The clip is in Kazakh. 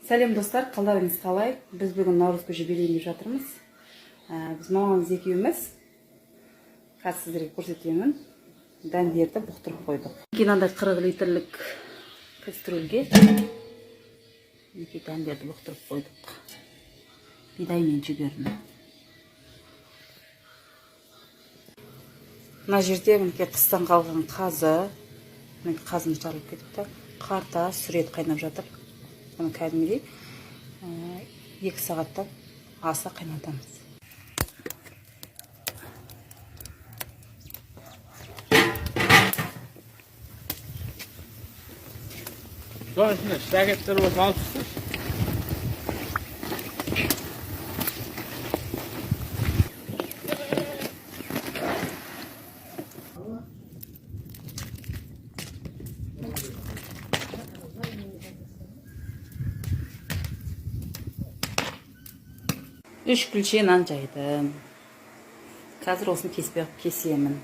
Сәлем достар, қалдарыңыз қалай? Біз бүгін Наурыз көже билейін деп жатырмыз. Біз мамамыз екеуміз. Қазір сіздерге көрсетемін. Дәндерді бұқтырып қойдық. Мынандай 40 литрлік кастрюльге дәндерді бұқтырып қойдық. Бидай мен жүгеріні. Мына жерде қыстан қалған қазы, қазым жарылып кетіпті. Қарта, сүр ет қайнап жатыр. Оны кәдімгідей 2 сағаттан аса қайнатамыз. Sonrasında şirketleri o baltısı. Үш күлше нан жайдым. Қазір осыны кесемін.